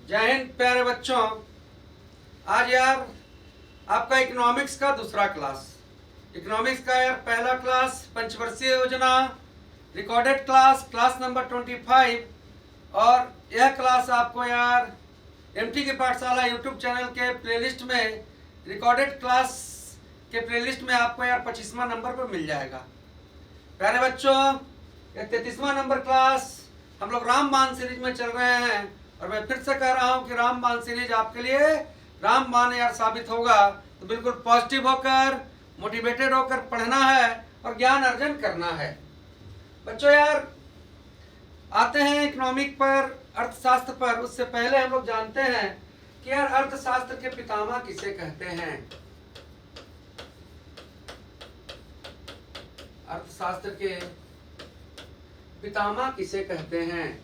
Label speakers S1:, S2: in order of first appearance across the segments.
S1: जय हिंद प्यारे बच्चों। आज यार आपका इकोनॉमिक्स का दूसरा क्लास, इकोनॉमिक्स का यार पहला क्लास पंचवर्षीय योजना रिकॉर्डेड क्लास नंबर 25। और यह क्लास आपको यार एमटी की पाठशाला यूट्यूब चैनल के प्लेलिस्ट में रिकॉर्डेड क्लास के प्लेलिस्ट में आपको यार 25वां नंबर पर मिल जाएगा। प्यारे बच्चों, ये 33वां नंबर क्लास हम लोग रामबाण सीरीज में चल रहे हैं और मैं फिर से कह रहा हूं कि रामबाण सीरीज आपके लिए रामबाण यार साबित होगा। तो बिल्कुल पॉजिटिव होकर, मोटिवेटेड होकर पढ़ना है और ज्ञान अर्जन करना है। बच्चों यार आते हैं इकोनॉमिक पर, अर्थशास्त्र पर। उससे पहले हम लोग जानते हैं कि यार अर्थशास्त्र के पितामह किसे कहते हैं। अर्थशास्त्र के पितामह किसे कहते हैं?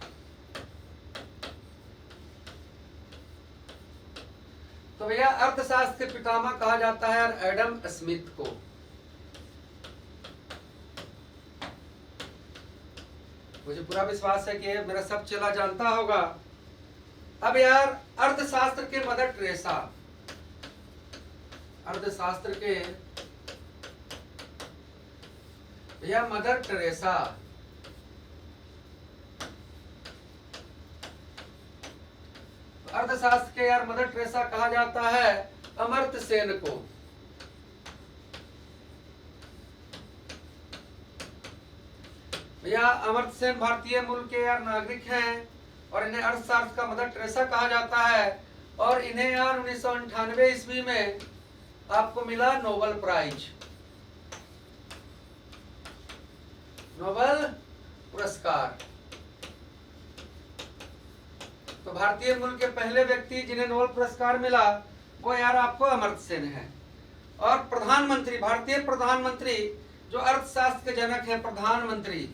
S1: तो भैया अर्थशास्त्र के पितामह कहा जाता है एडम स्मिथ को। मुझे पूरा विश्वास है कि मेरा सब चेला जानता होगा। अब यार अर्थशास्त्र के मदर टेरेसा, अर्थशास्त्र के भैया मदर टेरेसा, अर्थशास्त्र के यार मदर टेरेसा कहा जाता है अमर्त्य सेन को। भैया अमर्त्य सेन भारतीय मूल के यार नागरिक हैं और इन्हें अर्थशास्त्र का मदर टेरेसा कहा जाता है। और इन्हें यार 1998 ईस्वी में आपको मिला नोबेल प्राइज, नोबेल पुरस्कार। तो भारतीय मूल के पहले व्यक्ति जिन्हें नोबेल पुरस्कार मिला वो यार आपको अमर्त्य सेन है। और प्रधानमंत्री, भारतीय प्रधानमंत्री जो अर्थशास्त्र के जनक हैं, प्रधानमंत्री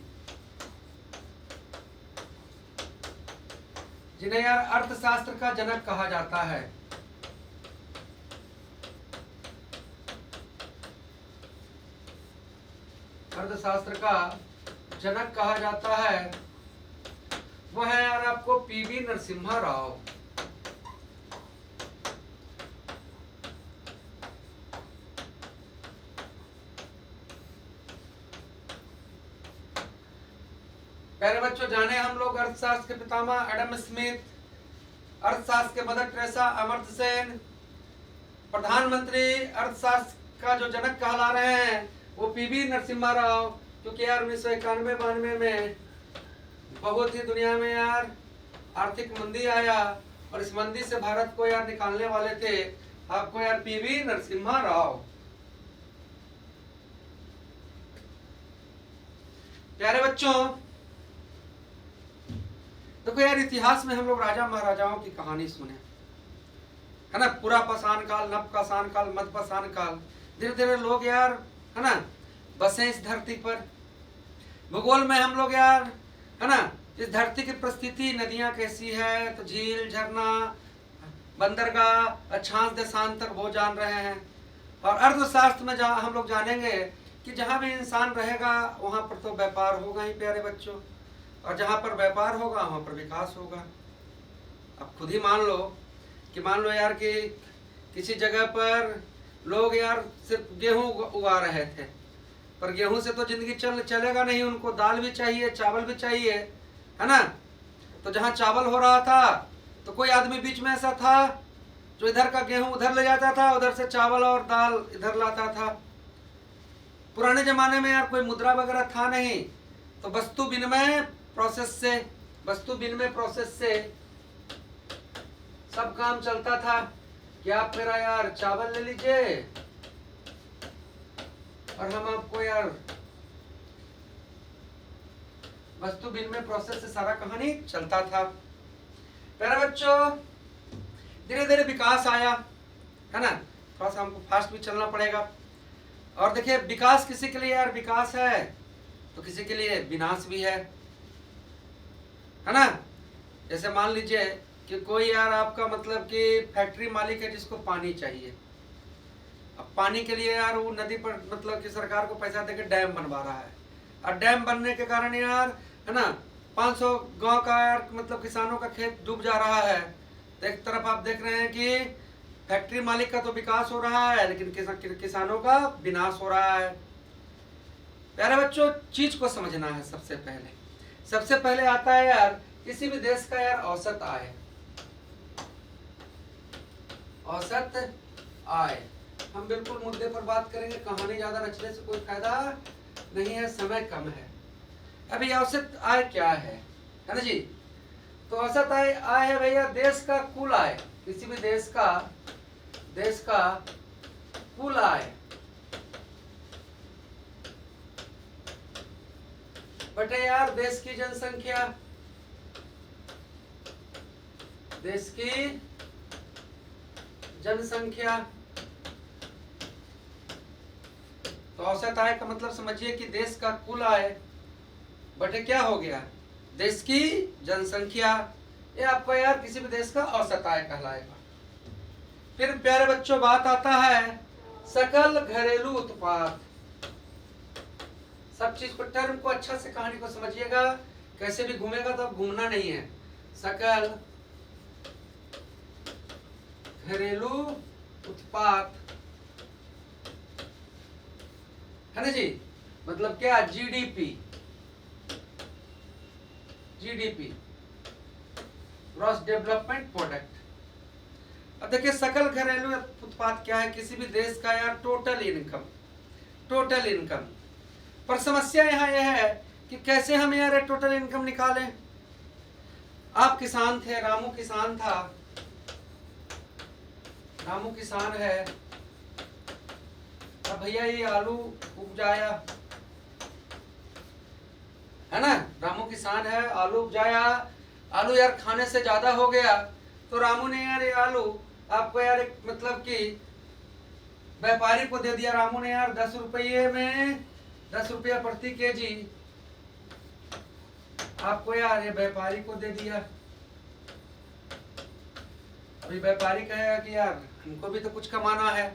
S1: जिन्हें यार अर्थशास्त्र का जनक कहा जाता है। अर्थशास्त्र का जनक कहा जाता है वो है यार आपको पीवी नरसिम्हा राव। प्यारे बच्चों, जाने हम लोग अर्थशास्त्र के पितामह एडम स्मिथ, अर्थशास्त्र के मदर टेरेसा अमर्त्य सेन, प्रधानमंत्री अर्थशास्त्र का जो जनक कहला रहे हैं वो पीवी नरसिम्हा राव। क्योंकि यार 1991-92 में बहुत ही दुनिया में यार आर्थिक मंदी आया और इस मंदी से भारत को यार निकालने वाले थे आपको यार पीवी नरसिम्हा राव। प्यारे बच्चों देखो यार इतिहास में हम लोग राजा महाराजाओं की कहानी सुने है ना। पूरा पाषाण काल, नव पाषाण काल, मध्य पाषाण काल, धीरे धीरे लोग यार है ना बसे इस धरती पर। भूगोल में हम लोग यार है ना इस धरती की परिस्थिति, नदियां कैसी है, तो झील, झरना, बंदरगाह, अक्षांश, देशांतर वो जान रहे हैं। और अर्थशास्त्र में जहाँ हम लोग जानेंगे कि जहाँ भी इंसान रहेगा वहाँ पर तो व्यापार होगा ही प्यारे बच्चों। और जहाँ पर व्यापार होगा वहाँ पर विकास होगा। अब खुद ही मान लो यार कि किसी जगह पर लोग यार सिर्फ गेहूं उगा रहे थे, पर गेहूं से तो जिंदगी चलेगा नहीं, उनको दाल भी चाहिए, चावल भी चाहिए है ना। तो जहाँ चावल हो रहा था तो कोई आदमी बीच में ऐसा था जो इधर का गेहूं उधर ले जाता था, उधर से चावल और दाल इधर लाता था। पुराने जमाने में यार कोई मुद्रा वगैरह था नहीं, तो वस्तु विनिमय प्रोसेस से सब काम चलता था कि आप मेरा यार चावल ले लीजिए और हम आपको यार वस्तु विनिमय प्रोसेस से सारा कहानी चलता था। प्यारे बच्चों धीरे धीरे विकास आया है ना, थोड़ा सा हमको फास्ट भी चलना पड़ेगा। और देखिए विकास किसी के लिए यार विकास है तो किसी के लिए विनाश भी है ना। जैसे मान लीजिए कि कोई यार आपका मतलब कि फैक्ट्री मालिक है जिसको पानी चाहिए। अब पानी के लिए यार वो नदी पर मतलब कि सरकार को पैसा देकर डैम बनवा रहा है, और डैम बनने के कारण यार है ना 500 गांव का यार मतलब किसानों का खेत डूब जा रहा है। तो एक तरफ आप देख रहे हैं कि फैक्ट्री मालिक का तो विकास हो रहा है, लेकिन किसानों का विनाश हो रहा है। प्यारे बच्चों, चीज को समझना है। सबसे पहले आता है यार किसी भी देश का यार औसत आय। औसत आय हम बिल्कुल मुद्दे पर बात करेंगे, कहानी ज्यादा रचने से कोई फायदा नहीं है, समय कम है। अभी औसत आय क्या है ना जी? तो औसत आय है भैया देश का कुल आय, किसी भी देश का कुल आय बटे यार देश की जनसंख्या। देश की जनसंख्या। तो औसत आय का मतलब समझिए कि देश का कुल आय बटे क्या हो गया, देश की जनसंख्या। ये आपको यार किसी भी देश का औसत आय कहलाएगा। फिर प्यारे बच्चों बात आता है सकल घरेलू उत्पाद। सब चीज को, टर्म को अच्छा से, कहानी को समझिएगा। कैसे भी घूमेगा तो अब घूमना नहीं है। सकल घरेलू उत्पाद है ना जी? मतलब क्या? जीडीपी। Gross development product. अब देखिए सकल घरेलू उत्पाद क्या है? किसी भी देश का यार टोटल इनकम। पर समस्या यहाँ यह है कि कैसे हम यार टोटल इनकम निकालें। आप किसान थे, रामू किसान था, रामू किसान है। अब भैया ये आलू उपजाया है ना, रामू किसान है, आलू उपजाया। आलू यार खाने से ज्यादा हो गया तो रामू ने यार ये आलू आपको यार एक मतलब कि व्यापारी को दे दिया। रामू ने यार 10 रुपये में 10 रुपया प्रति केजी आपको यार ये व्यापारी को दे दिया। अभी व्यापारी कहेगा कि यार हमको भी तो कुछ कमाना है,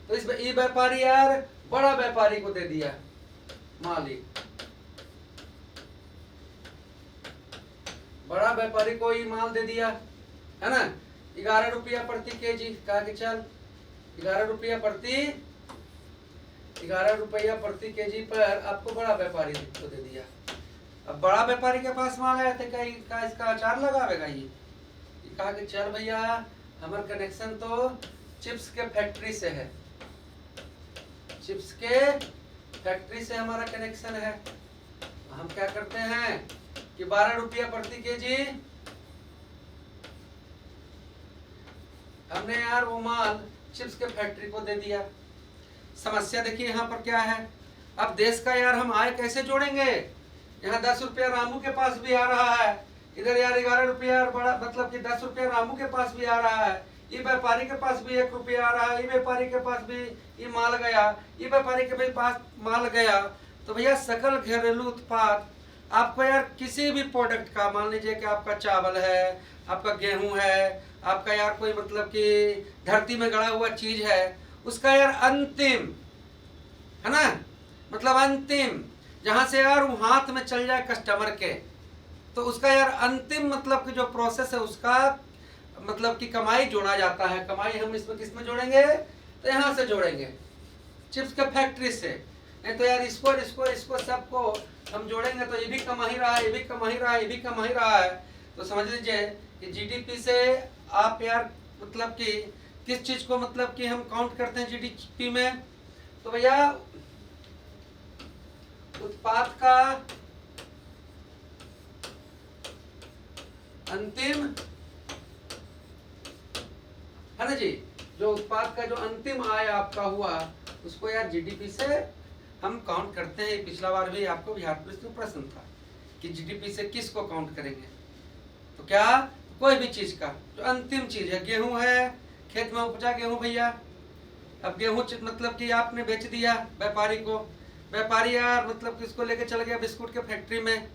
S1: तो इस ये व्यापारी यार बड़ा व्यापारी को दे दिया, मालिक बड़ा व्यापारी को ये माल दे दिया है ना। 11 रुपया प्रति केजी। कहा कि चल 11 रुपया प्रति केजी पर आपको बड़ा व्यापारी को दे दिया। अब बड़ा व्यापारी के पास माल है तो क्या इसका अचार लगावेगा ये? कहा कि चल भैया हमारा कनेक्शन तो चिप्स के फैक्ट्री से है, चिप्स के फैक्ट्री से हमारा कनेक्शन है। हम क्या करते हैं कि 12 रुपया प्रति केजी हमने यार वो माल चिप्स के फैक्ट्री को दे दिया। समस्या देखिए यहाँ पर क्या है। अब देश का यार हम आय कैसे जोड़ेंगे? यहाँ 10 रुपया रामू के पास भी आ रहा है, इधर यार 11 रुपया बड़ा मतलब कि 10 रुपया रामू के पास भी आ रहा है, ये व्यापारी के पास भी 1 रुपया आ रहा है, ये व्यापारी के पास भी ये माल गया, ये व्यापारी के पास माल गया। तो भैया सकल घरेलू उत्पाद आपको यार किसी भी प्रोडक्ट का, मान लीजिए कि आपका चावल है, आपका गेहूं है, आपका यार कोई मतलब कि धरती में गड़ा हुआ चीज है, उसका यार अंतिम है ना, मतलब अंतिम जहां से यार वो हाथ में चल जाए कस्टमर के, तो उसका यार अंतिम मतलब कि जो प्रोसेस है उसका मतलब कि कमाई जोड़ा जाता है। कमाई हम इसमें किसमें जोड़ेंगे? तो यहाँ से जोड़ेंगे, चिप्स के फैक्ट्री से। नहीं तो यार इसको सबको हम जोड़ेंगे तो ये भी कमा ही रहा है, ये भी कमा ही रहा है, ये भी कमा ही रहा है। तो समझ लीजिए कि जीडीपी से आप यार मतलब कि किस चीज को मतलब कि हम काउंट करते हैं जीडीपी में? तो भैया उत्पाद का अंतिम है ना जी, जो उत्पाद का जो अंतिम आय आपका हुआ उसको यार जीडीपी से हम काउंट करते हैं। पिछला बार भी आपको बिहार पुलिस में प्रश्न था कि जीडीपी से किसको काउंट करेंगे? तो क्या कोई भी चीज का जो अंतिम चीज है, गेहूं है, खेत में उपजा गेहूं भैया, अब गेहूं मतलब कि आपने बेच दिया व्यापारी को, व्यापारी यार मतलब कि इसको लेके चल गया बिस्कुट के फैक्ट्री में,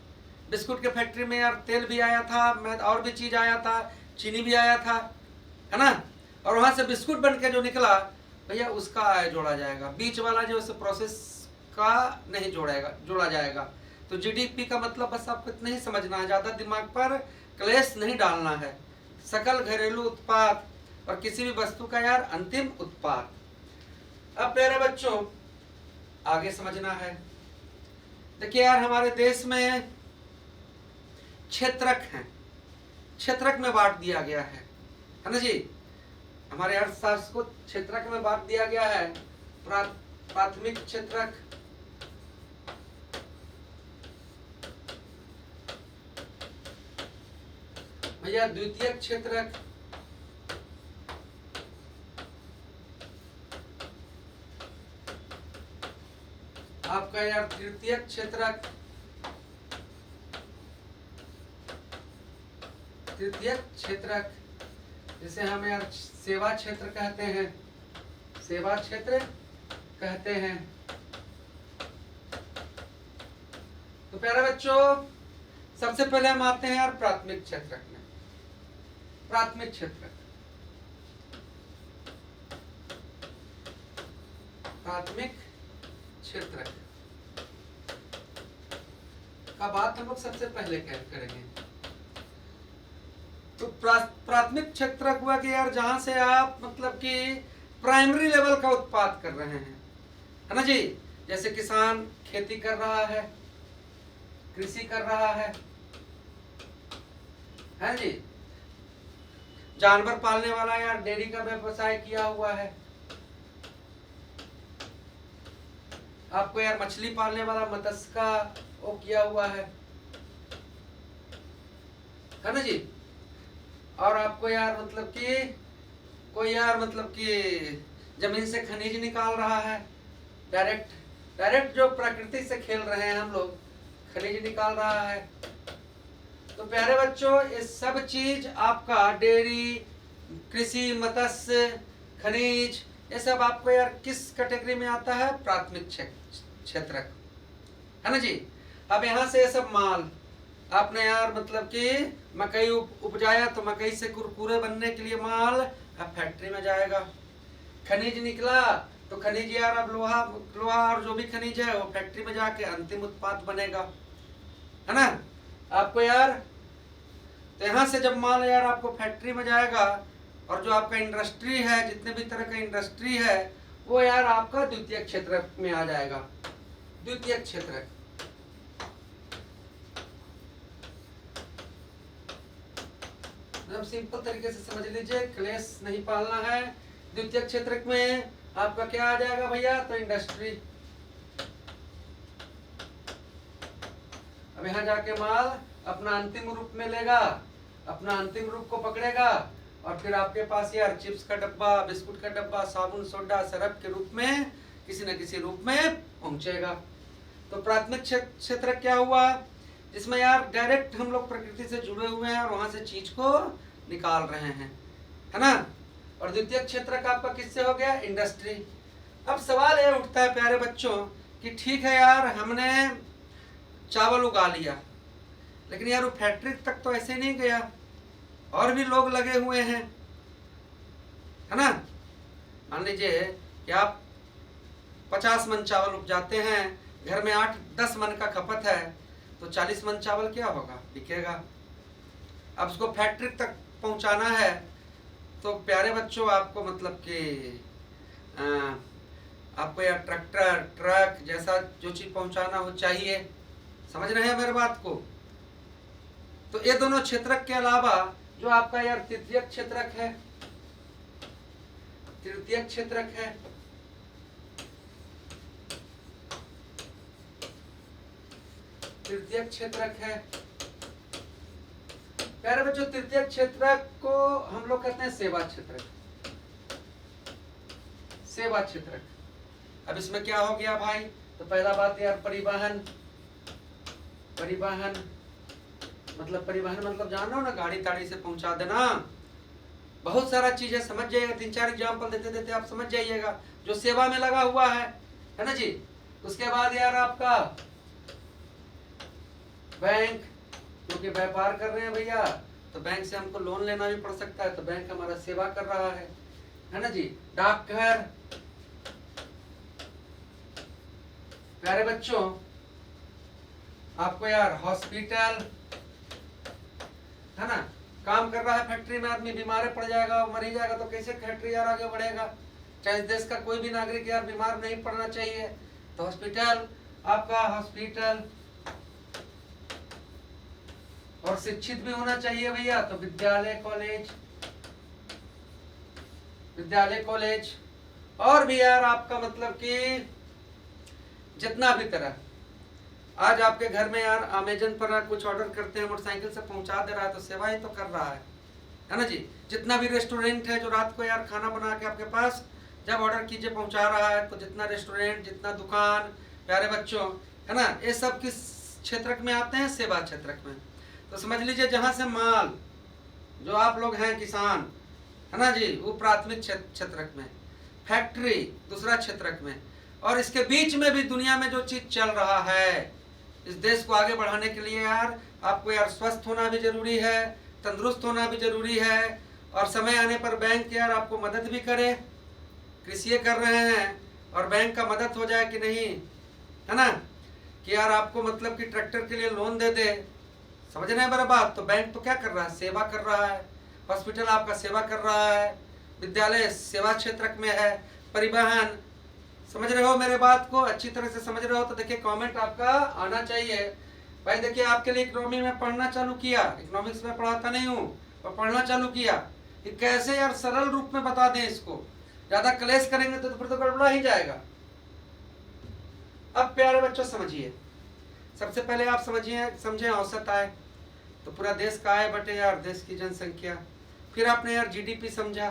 S1: बिस्कुट के फैक्ट्री में यार तेल भी आया था, और भी चीज आया था, चीनी भी आया था, है ना, और वहां से बिस्कुट बन के जो निकला भैया उसका आय जोड़ा जाएगा। बीच वाला जो उस प्रोसेस का नहीं जोड़ा जाएगा। तो जीडीपी का मतलब बस आपको इतना ही समझना है, ज्यादा दिमाग पर क्लेश नहीं डालना है, सकल घरेलू उत्पाद और किसी भी वस्तु का यार अंतिम उत्पाद। अब प्यारे बच्चों आगे समझना है। देखिए यार हमारे देश में क्षेत्रक हैं, क्षेत्रक में बांट दिया गया है ना जी। हमारे अर्थशास्त्र को क्षेत्रक में बांट दिया गया है। प्राथमिक क्षेत्रक, भैया द्वितीयक क्षेत्रक, आपका यार तृतीयक क्षेत्रक, तृतीयक क्षेत्रक, जिसे हम यार सेवा क्षेत्र कहते हैं, सेवा क्षेत्र कहते हैं। तो प्यारे बच्चों सबसे पहले हम आते हैं यार प्राथमिक क्षेत्रक में। प्राथमिक क्षेत्रक, प्राथमिक क्षेत्रक का बात हम लोग सबसे पहले करेंगे। तो प्राथमिक क्षेत्रक हुआ कि यार जहां से आप मतलब कि प्राइमरी लेवल का उत्पाद कर रहे हैं, है ना जी। जैसे किसान खेती कर रहा है, कृषि कर रहा है जी। जानवर पालने वाला यार डेयरी का व्यवसाय किया हुआ है। आपको यार मछली पालने वाला मत्स्य का वो किया हुआ है ना जी। और आपको यार मतलब कि कोई यार मतलब कि जमीन से खनिज निकाल रहा है, डायरेक्ट जो प्रकृति से खेल रहे हैं हम लोग, खनिज निकाल रहा है। तो प्यारे बच्चों ये सब चीज आपका डेयरी, कृषि, मत्स्य, खनिज, ये सब आपको यार किस कैटेगरी में आता है? प्राथमिक क्षेत्रक, है ना जी। अब यहाँ से ये सब माल आपने यार मतलब कि मकई उपजाया तो मकई से कुरकुरे बनने के लिए माल अब फैक्ट्री में जाएगा। खनिज निकला तो खनिज यार अब लोहा और जो भी खनिज है वो फैक्ट्री में जाके अंतिम उत्पाद बनेगा, है ना। आपको यार तो यहाँ से जब माल यार आपको फैक्ट्री में जाएगा और जो आपका इंडस्ट्री है, जितने भी तरह का इंडस्ट्री है वो यार आपका द्वितीय क्षेत्र में आ जाएगा। द्वितीय क्षेत्र सिंपल तरीके से समझ लीजिए, क्लेश नहीं पालना है। द्वितीय क्षेत्र में आपका क्या आ जाएगा भैया? तो इंडस्ट्री। अब यहाँ जाके माल अपना अंतिम रूप में लेगा, अपना अंतिम रूप को पकड़ेगा और फिर आपके पास यार चिप्स का डब्बा, बिस्कुट का डब्बा, साबुन, सोडा, सरफ के रूप में किसी न किसी रूप में पहुंचेगा। तो प्राथमिक क्षेत्र क्या हुआ? जिसमें यार डायरेक्ट हम लोग प्रकृति से जुड़े हुए हैं और वहां से चीज को निकाल रहे हैं, है ना। और द्वितीय क्षेत्र का आपका किससे हो गया? इंडस्ट्री। अब सवाल ये उठता है प्यारे बच्चों कि ठीक है यार हमने चावल उगा लिया, लेकिन यार वो फैक्ट्री तक तो ऐसे नहीं गया, और भी लोग लगे हुए हैं, है ना। मान लीजिए कि आप 50 मन चावल उपजाते हैं, घर में 8-10 मन का खपत है, तो 40 मन चावल क्या होगा? बिकेगा। अब उसको फैक्ट्री तक पहुंचाना है तो प्यारे बच्चों आपको मतलब कि आपको यार ट्रैक्टर, ट्रक जैसा जो चीज पहुंचाना हो चाहिए। समझ रहे हैं मेरे बात को? तो ये दोनों क्षेत्रक के अलावा जो आपका यार तृतीय क्षेत्रक है, तृतीय क्षेत्रक है, तृतीय क्षेत्रक है। प्यारे बच्चों तृतीय क्षेत्रक को हम लोग कहते हैं सेवा क्षेत्रक। सेवा क्षेत्रक। अब इसमें क्या हो गया भाई? तो पहला बात यार परिवहन। परिवहन मतलब जानो ना, गाड़ी ताड़ी से पहुंचा देना। बहुत सारा चीजें समझ जाइएगा, 3-4 एग्जाम्पल देते देते आप समझ जाइएगा जो सेवा में लगा हुआ है ना जी। उसके बाद यार आपका बैंक, क्योंकि व्यापार कर रहे हैं भैया तो बैंक से हमको लोन लेना भी पड़ सकता है, तो बैंक हमारा सेवा कर रहा है ना जी। डाकघर। प्यारे बच्चों आपको यार हॉस्पिटल, है ना, काम कर रहा है फैक्ट्री में, आदमी बीमार पड़ जाएगा, मर ही जाएगा, तो कैसे फैक्ट्री यार आगे बढ़ेगा। चाहे इस देश का कोई भी नागरिक यार बीमार नहीं पड़ना चाहिए। तो हॉस्पिटल, आपका हॉस्पिटल, और शिक्षित भी होना चाहिए भैया, तो विद्यालय कॉलेज, विद्यालय कॉलेज। और भी यार आपका मतलब कि जितना भी तरह, आज आपके घर में यार अमेजन पर कुछ ऑर्डर करते हैं, मोटरसाइकिल से पहुंचा दे रहा है, तो सेवा ही तो कर रहा है ना जी। जितना भी रेस्टोरेंट है जो रात को यार खाना बना के आपके पास जब ऑर्डर कीजिए पहुंचा रहा है, तो जितना रेस्टोरेंट, जितना दुकान, प्यारे बच्चों, है ना, ये सब किस क्षेत्र में आते हैं, सेवा क्षेत्र में। तो समझ लीजिए जहां से माल, जो आप लोग हैं किसान, है ना जी, वो प्राथमिक क्षेत्र में, फैक्ट्री दूसरा क्षेत्र में, और इसके बीच में भी दुनिया में जो चीज चल रहा है, इस देश को आगे बढ़ाने के लिए यार आपको यार स्वस्थ होना भी जरूरी है, तंदुरुस्त होना भी जरूरी है, और समय आने पर बैंक यार आपको मदद भी करे। कृषि कर रहे हैं और बैंक का मदद हो जाए कि नहीं, है ना, कि यार आपको मतलब कि ट्रैक्टर के लिए लोन दे दे। समझ रहे हैं मेरा बात। तो बैंक तो क्या कर रहा है, सेवा कर रहा है। हॉस्पिटल आपका सेवा कर रहा है, विद्यालय सेवा क्षेत्र में है, परिवहन, समझ रहे हो मेरे बात को, अच्छी तरह से समझ रहे हो तो देखिए कमेंट आपका आना चाहिए भाई। देखिए आपके लिए इकोनॉमी में पढ़ना चालू किया, इकोनॉमिक्स में पढ़ाता नहीं हूँ और पढ़ना चालू किया कि कैसे यार सरल रूप में बता दें इसको। ज्यादा क्लेश करेंगे तो फिर तो गड़बड़ा ही जाएगा। अब प्यारे बच्चों समझिए, सबसे पहले आप समझे औसत आय, तो पूरा देश का आय बटे यार देश की जनसंख्या। फिर आपने यार जीडीपी समझा,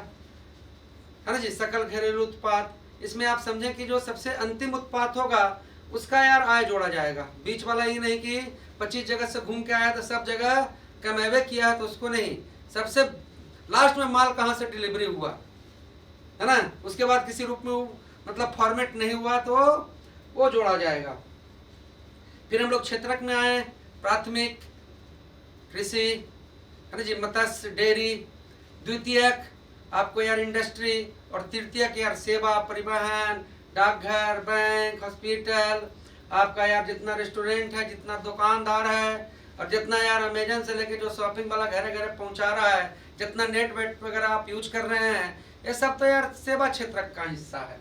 S1: है ना जी, सकल घरेलू उत्पाद। इसमें आप समझें कि जो सबसे अंतिम उत्पाद होगा उसका यार आय जोड़ा जाएगा। बीच वाला ये नहीं कि 25 जगह से घूम के आया तो सब जगह कमेवे किया है तो उसको नहीं, सबसे लास्ट में माल कहाँ से डिलीवरी हुआ, है ना, उसके बाद किसी रूप में मतलब फॉर्मेट नहीं हुआ तो वो जोड़ा जाएगा। फिर हम लोग क्षेत्रक में आए, प्राथमिक कृषि, है ना जी, मत्स्य डेयरी, द्वितीयक आपको यार इंडस्ट्री, और तृतीयक यार सेवा, परिवहन, डाकघर, बैंक, हॉस्पिटल, आपका यार जितना रेस्टोरेंट है, जितना दुकानदार है, और जितना यार अमेजन से लेके जो शॉपिंग वाला घर घर पहुंचा रहा है, जितना नेट वेट वगैरह आप यूज कर रहे हैं, ये सब तो यार सेवा क्षेत्र का हिस्सा है।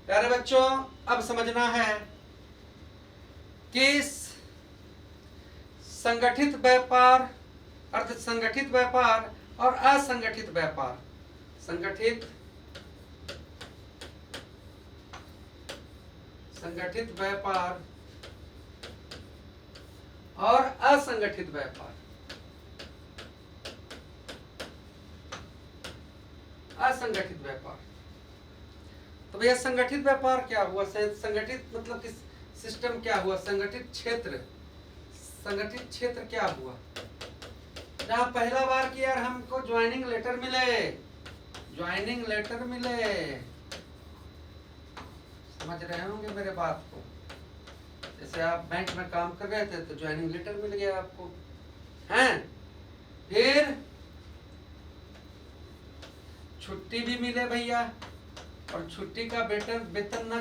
S1: प्यारे बच्चों अब समझना है कि संगठित व्यापार, अर्थ संगठित व्यापार और असंगठित व्यापार, संगठित व्यापार और असंगठित व्यापार। असंगठित व्यापार, तो भैया संगठित व्यापार क्या हुआ, संगठित मतलब कि सिस्टम क्या हुआ, संगठित क्षेत्र, संगठित क्षेत्र क्या हुआ, जहां पहला बार की यार हमको ज्वाइनिंग लेटर मिले, ज्वाइनिंग लेटर मिले, समझ रहे होंगे मेरे बात को। जैसे आप बैंक में काम कर रहे थे तो ज्वाइनिंग लेटर मिल गया आपको, हैं, फिर छुट्टी भी मिले भैया, और छुट्टी का वेतन ना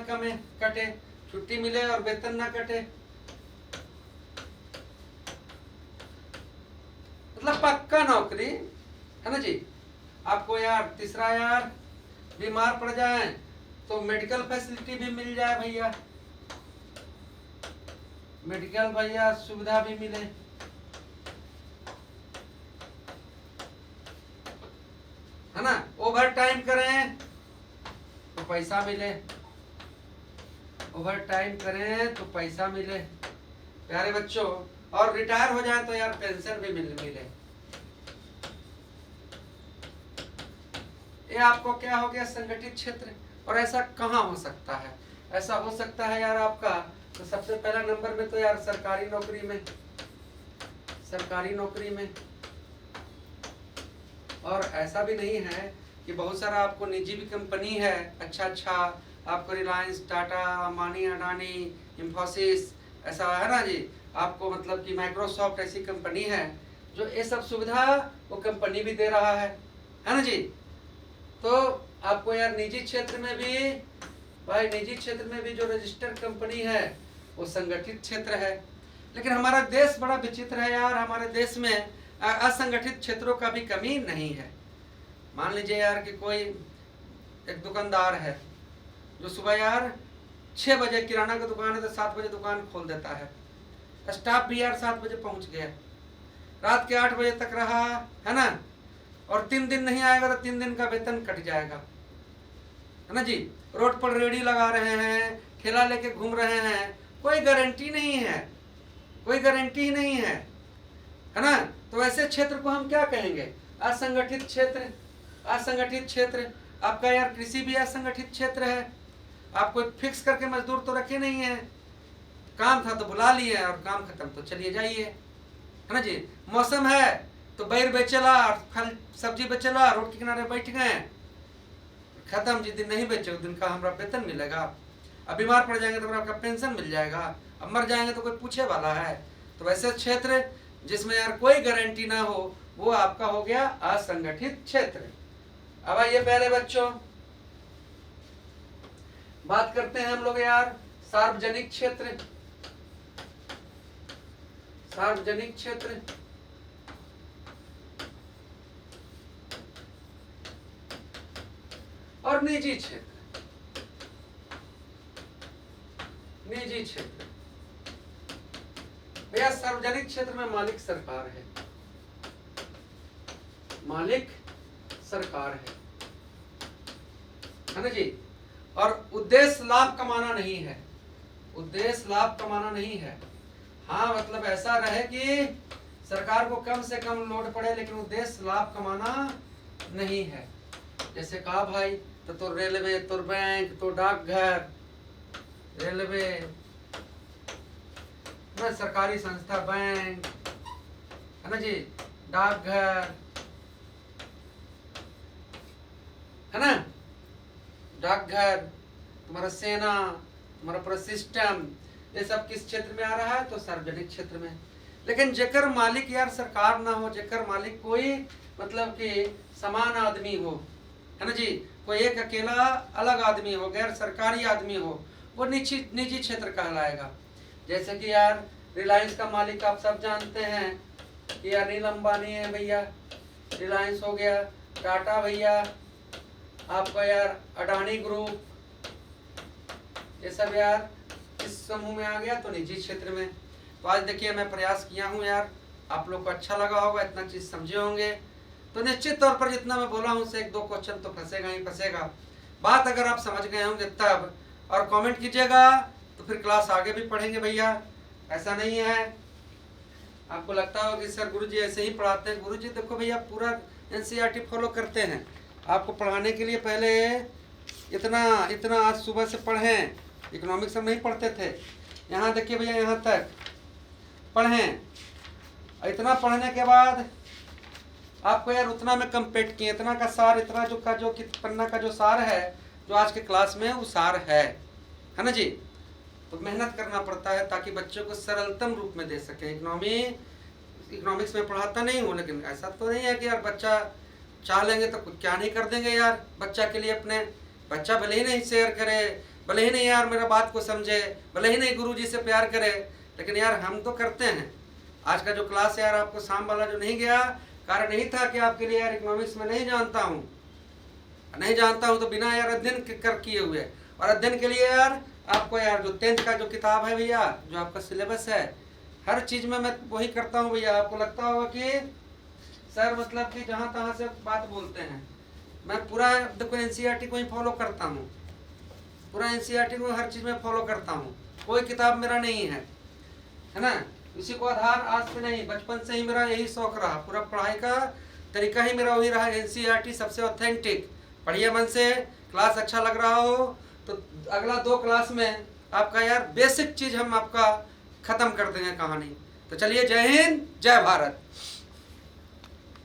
S1: कटे, छुट्टी मिले और वेतन ना कटे, मतलब पक्का नौकरी, है ना जी। आपको यार तीसरा यार बीमार पड़ जाए तो मेडिकल फैसिलिटी भी मिल जाए भैया, मेडिकल भैया सुविधा भी मिले, है ना। ओवर टाइम करें तो पैसा मिले, ओवर टाइम करें तो पैसा मिले प्यारे बच्चों, और रिटायर हो जाए तो यार पेंशन भी मिले। ये आपको क्या हो गया, संगठित क्षेत्र। और ऐसा कहाँ हो सकता है, ऐसा हो सकता है यार आपका, तो सबसे पहला नंबर में तो यार सरकारी नौकरी में, सरकारी नौकरी में। और ऐसा भी नहीं है कि बहुत सारा आपको निजी भी कंपनी है, अच्छा आपको रिलायंस, टाटा, अंबानी, अडानी, इंफोसिस, ऐसा है ना जी, आपको मतलब कि माइक्रोसॉफ्ट ऐसी कंपनी है जो ये सब सुविधा वो कंपनी भी दे रहा है ना जी। तो आपको यार निजी क्षेत्र में भी भाई, निजी क्षेत्र में भी जो रजिस्टर्ड कंपनी है वो संगठित क्षेत्र है। लेकिन हमारा देश बड़ा विचित्र है यार, हमारे देश में असंगठित क्षेत्रों का भी कमी नहीं है। मान लीजिए यार कि कोई एक दुकानदार है जो सुबह यार 6 बजे किराना की दुकान है तो 7 बजे दुकान खोल देता है, स्टाफ भी यार 7 बजे पहुंच गया, रात के 8 बजे तक रहा, है ना, और 3 दिन नहीं आएगा तो 3 दिन का वेतन कट जाएगा, है ना जी। रोड पर रेडी लगा रहे हैं, ठेला लेके घूम रहे हैं, कोई गारंटी नहीं है, कोई गारंटी ही नहीं है ना। तो ऐसे क्षेत्र को हम क्या कहेंगे? असंगठित क्षेत्र। असंगठित क्षेत्र आपका यार कृषि भी असंगठित क्षेत्र है। आप कोई फिक्स करके मजदूर तो रखे नहीं है, काम था तो बुला लिए और काम खत्म तो चलिए जाइए, है ना जी। मौसम है तो बैर बेचेला, फल सब्जी बेचेला, रोड के किनारे बैठ गए, खत्म। जिस दिन नहीं बेचे उस दिन का हमारा वेतन मिलेगा। अब बीमार पड़ जाएंगे तो आपका पेंशन मिल जाएगा, अब मर जाएंगे तो कोई पूछे वाला है। तो वैसे क्षेत्र जिसमें यार कोई गारंटी ना हो वो आपका हो गया असंगठित क्षेत्र। अब आइए पहले बच्चों बात करते हैं हम लोग यार सार्वजनिक क्षेत्र। सार्वजनिक क्षेत्र और निजी क्षेत्र। निजी क्षेत्र भैया सार्वजनिक क्षेत्र में मालिक सरकार है, मालिक सरकार है ना जी। और उद्देश्य लाभ कमाना नहीं है, उद्देश्य लाभ कमाना नहीं है। हाँ मतलब ऐसा रहे कि सरकार को कम से कम लोड पड़े लेकिन उद्देश्य लाभ कमाना नहीं है। जैसे कहा भाई तो रेलवे, तो बैंक, तो डाकघर, रेलवे, सरकारी संस्था, बैंक, है ना जी, डाकघर, है ना, डाकघर, तुम्हारा सेना, तुम्हारा पूरा सिस्टम, ये सब किस क्षेत्र में आ रहा है? तो सार्वजनिक क्षेत्र में। लेकिन जेकर मालिक यार सरकार ना हो, जेकर मालिक कोई मतलब कि समान आदमी हो, है ना जी, कोई एक अकेला अलग आदमी हो, गैर सरकारी आदमी हो, वो निजी क्षेत्र कहलाएगा। जैसे कि यार रिलायंस का मालिक आप सब जानते हैं कि अनिल अंबानी है भैया, रिलायंस हो गया, टाटा भैया, आपका यार अडानी ग्रुप, ये सब यार इस समूह में आ गया तो निजी क्षेत्र में। तो आज देखिए मैं प्रयास किया हूँ यार, आप लोग को अच्छा लगा होगा, इतना चीज समझे होंगे। तो निश्चित तौर पर जितना मैं बोला हूँ उससे 1-2 क्वेश्चन तो फंसेगा ही फंसेगा। बात अगर आप समझ गए होंगे तब, और कमेंट कीजिएगा तो फिर क्लास आगे भी पढ़ेंगे भैया। ऐसा नहीं है आपको लगता हो कि सर गुरुजी ऐसे ही पढ़ाते हैं। गुरुजी देखो भैया पूरा एनसीईआरटी फॉलो करते हैं। आपको पढ़ाने के लिए पहले इतना आज सुबह से पढ़ें, इकोनॉमिक्स हम नहीं पढ़ते थे, यहाँ देखिए भैया यहाँ तक पढ़ें। इतना पढ़ने के बाद आपको यार उतना में कंप्लीट किए, इतना का सार, इतना जो पन्ना का जो सार है जो आज के क्लास में वो सार है ना जी। तो मेहनत करना पड़ता है ताकि बच्चों को सरलतम रूप में दे सके। इकोनॉमिक्स में पढ़ाता नहीं हूँ, लेकिन ऐसा तो नहीं है कि यार बच्चा चाह लेंगे तो क्या नहीं कर देंगे यार बच्चा के लिए। अपने बच्चा भले ही नहीं शेयर करे, भले ही नहीं यार मेरा बात को समझे, भले ही नहीं गुरुजी से प्यार करे, लेकिन यार हम तो करते हैं। आज का जो क्लास यार आपको शाम वाला जो नहीं गया, कारण नहीं था कि आपके लिए यार इकोनॉमिक्स में नहीं जानता हूँ तो बिना यार अध्ययन कर किए हुए। और अध्ययन के लिए यार आपको यार जो 10th का जो किताब है भैया, जो आपका सिलेबस है, हर चीज में मैं वही करता हूँ भैया। आपको लगता होगा कि सर मतलब कि जहाँ तहाँ से बात बोलते हैं, मैं पूरा देखो एनसीईआरटी को ही फॉलो करता हूँ, पूरा एनसीईआरटी को हर चीज में फॉलो करता हूँ। कोई किताब मेरा नहीं है ना, इसी को आधार आज से नहीं, बचपन से ही मेरा यही शौक रहा। पूरा पढ़ाई का तरीका ही मेरा वही रहा, एनसीईआरटी सबसे ऑथेंटिक। पढ़िए मन से, क्लास अच्छा लग रहा हो तो अगला 2 क्लास में आपका यार बेसिक चीज हम आपका खत्म कर देंगे कहानी। तो चलिए, जय हिंद, जय भारत।